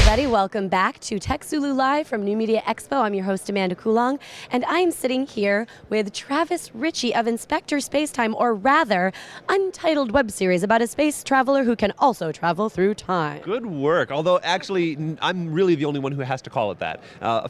everybody. Welcome back to TechZulu Live from New Media Expo. I'm your host, Amanda Coulong, and I'm sitting here with Travis Richey of Inspector Spacetime, or rather, untitled web series about a space traveler who can also travel through time. Good work, although actually I'm really the only one who has to call it that.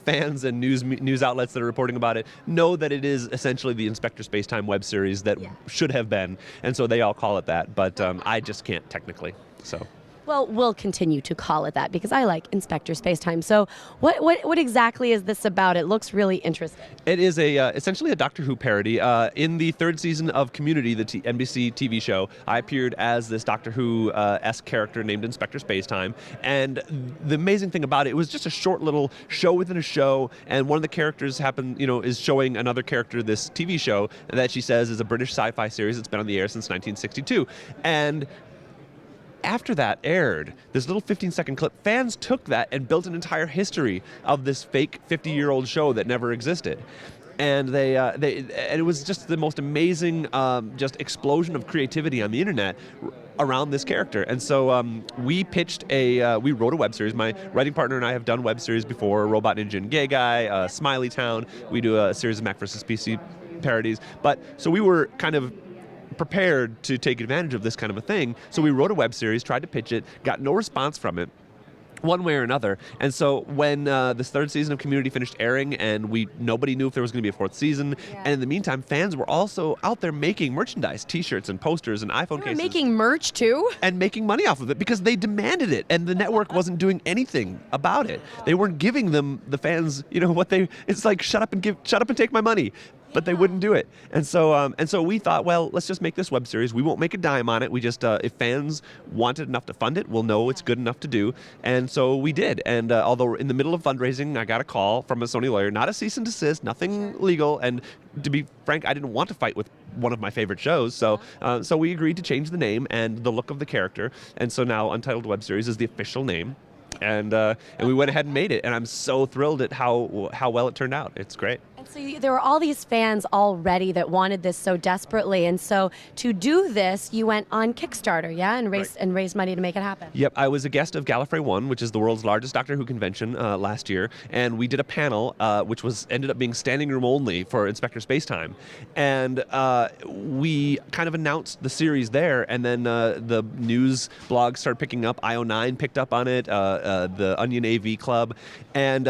Fans and news outlets that are reporting about it know that it is essentially the Inspector Spacetime web series that should have been, and so they all call it that, but I just can't technically, so. Well, we'll continue to call it that because I like Inspector Spacetime. So what exactly is this about? It looks really interesting. It is essentially a Doctor Who parody. In the third season of Community, the NBC TV show, I appeared as this Doctor Who-esque character named Inspector Spacetime. And the amazing thing about it was just a short little show within a show, and one of the characters is showing another character this TV show that she says is a British sci-fi series that's been on the air since 1962. And after that aired, this little 15-second clip, fans took that and built an entire history of this fake 50-year-old show that never existed. And and it was just the most amazing just explosion of creativity on the internet around this character. And so we wrote a web series. My writing partner and I have done web series before, Robot Ninja and Gay Guy, Smiley Town. We do a series of Mac vs. PC parodies. So we were kind of prepared to take advantage of this kind of a thing. So we wrote a web series, tried to pitch it, got no response from it, one way or another. And so when this third season of Community finished airing, and nobody knew if there was going to be a fourth season, and in the meantime, fans were also out there making merchandise, T-shirts and posters and iPhone cases. Making merch too? And making money off of it because they demanded it, and the network wasn't doing anything about it. They weren't giving the fans, it's like, shut up and take my money. But they wouldn't do it. And so we thought, well, let's just make this web series. We won't make a dime on it. We just, if fans wanted enough to fund it, we'll know it's good enough to do. And so we did. And although in the middle of fundraising, I got a call from a Sony lawyer, not a cease and desist, nothing legal. And to be frank, I didn't want to fight with one of my favorite shows. So we agreed to change the name and the look of the character. And so now Untitled Web Series is the official name. And we went ahead and made it. And I'm so thrilled at how well it turned out. It's great. So there were all these fans already that wanted this so desperately, and so to do this, you went on Kickstarter, and raised money to make it happen. Yep, I was a guest of Gallifrey 1, which is the world's largest Doctor Who convention last year, and we did a panel which ended up being standing room only for Inspector Spacetime, and we kind of announced the series there, and then the news blogs started picking up. IO9 picked up on it, the Onion AV Club, and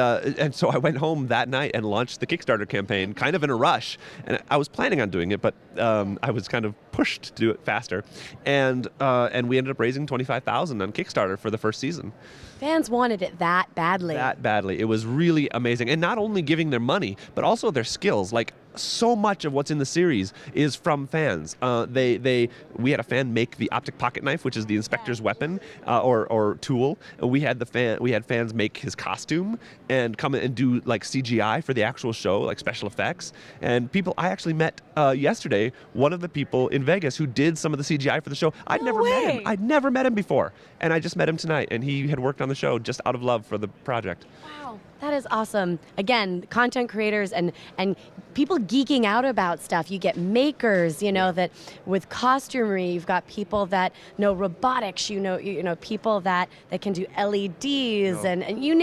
so I went home that night and launched the Kickstarter campaign kind of in a rush, and I was planning on doing it, but I was kind of pushed to do it faster, and we ended up raising $25,000 on Kickstarter for the first season. Fans wanted it that badly. That badly. It was really amazing, and not only giving their money, but also their skills. Like, so much of what's in the series is from fans. We had a fan make the optic pocket knife, which is the inspector's weapon or tool. We had fans make his costume and come in and do like CGI for the actual show, like special effects. And I actually met yesterday one of the people in Vegas who did some of the CGI for the show. I'd never met him before, and I just met him tonight, and he had worked on the show just out of love for the project. Wow. That is awesome. Again, content creators and people geeking out about stuff. You get makers, that with costumery, you've got people that know robotics, you know people that can do LEDs and you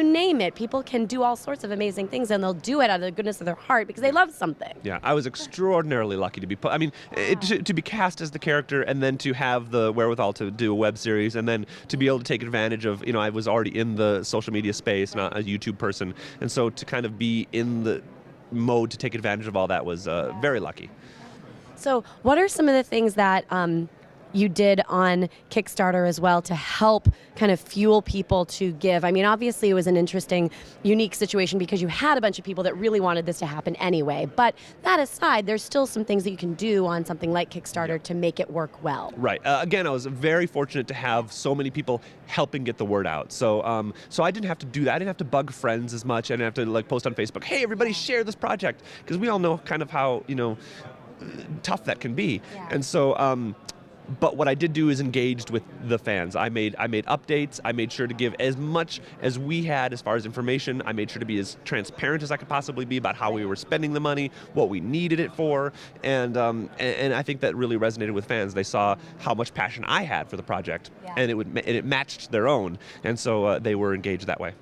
name it. People can do all sorts of amazing things, and they'll do it out of the goodness of their heart because they love something. Yeah, I was extraordinarily lucky to be to be cast as the character, and then to have the wherewithal to do a web series, and then to be able to take advantage of, I was already in the social media space, not a YouTube person, and so to kind of be in the mode to take advantage of all that was very lucky. So what are some of the things that you did on Kickstarter as well to help kind of fuel people to give? I mean, obviously it was an interesting, unique situation because you had a bunch of people that really wanted this to happen anyway. But that aside, there's still some things that you can do on something like Kickstarter to make it work well. Right. Again, I was very fortunate to have so many people helping get the word out. So so I didn't have to do that. I didn't have to bug friends as much. I didn't have to post on Facebook, hey, everybody share this project, because we all know kind of how, tough that can be. Yeah. And so But what I did do is engaged with the fans. I made updates. I made sure to give as much as we had as far as information. I made sure to be as transparent as I could possibly be about how we were spending the money, what we needed it for, and I think that really resonated with fans. They saw how much passion I had for the project, and it matched their own, and so they were engaged that way.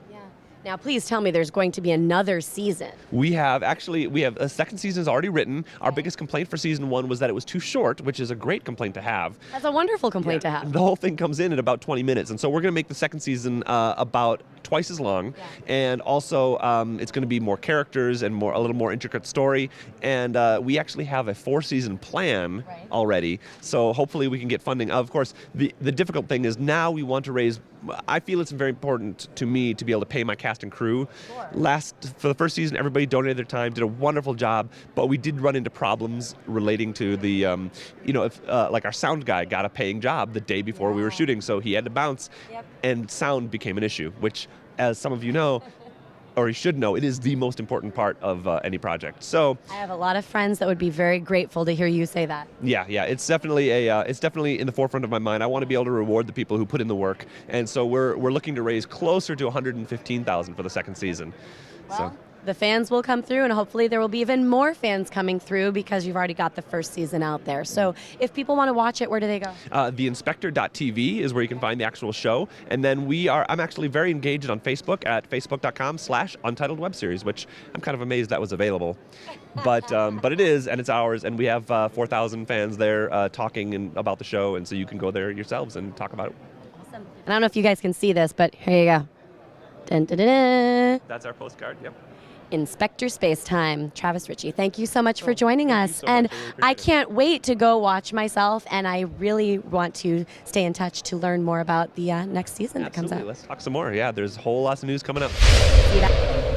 Now, please tell me there's going to be another season. We have a second season is already written. Our biggest complaint for season 1 was that it was too short, which is a great complaint to have. That's a wonderful complaint to have. The whole thing comes in at about 20 minutes, and so we're going to make the second season about twice as long, and also it's going to be more characters and a little more intricate story. And we actually have a 4-season plan already, so hopefully we can get funding. Of course, the difficult thing is now we want to raise. I feel it's very important to me to be able to pay my cast and crew. For the first season, everybody donated their time, did a wonderful job, but we did run into problems relating to the, like our sound guy got a paying job the day before we were shooting, so he had to bounce, and sound became an issue, which, as some of you know, or you should know, it is the most important part of any project. So I have a lot of friends that would be very grateful to hear you say that. Yeah, it's definitely it's definitely in the forefront of my mind. I want to be able to reward the people who put in the work, and so we're looking to raise closer to $115,000 for the second season. Well, the fans will come through, and hopefully there will be even more fans coming through because you've already got the first season out there. So if people want to watch it, where do they go? Theinspector.tv is where you can find the actual show. And then I'm actually very engaged on Facebook at facebook.com/Untitled Web Series, which I'm kind of amazed that was available. But it is, and it's ours, and we have 4,000 fans there talking about the show, and so you can go there yourselves and talk about it. Awesome. And I don't know if you guys can see this, but here you go. Dun, dun, dun, dun. That's our postcard, yep. Inspector Spacetime. Travis Richey, thank you so much for joining us. So and much. Really I can't wait to go watch myself, and I really want to stay in touch to learn more about the next season that comes out. Let's talk some more. Yeah, there's a whole lot of news coming up. See that.